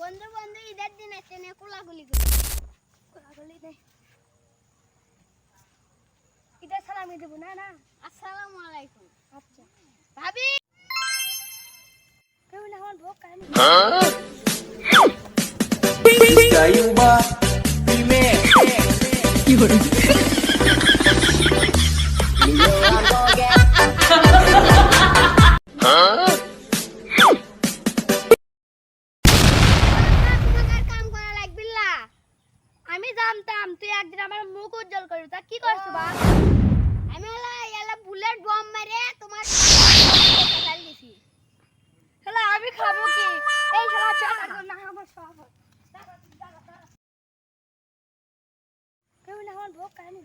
বন্ধু বন্ধু ঈদের দিন এসে নে কোলাগুলি করি কোলাগুলি দে ঈদের সালামি দেব না না আসসালামু আলাইকুম আচ্ছা ভাবি কেমন আমার ভোগ কানি Cayuba, pime, Fiore. আমি জানতাম তুই একদিন আমার মুখ উজ্জ্বল করবি তা কি করছিস বা আমি হলা এলা বুলেট বম মেরে তোমার চাল দিছি হলা আমি খাবো কি এই শালা বেটা না আমার সব কেউ না আমার ভোগ কানি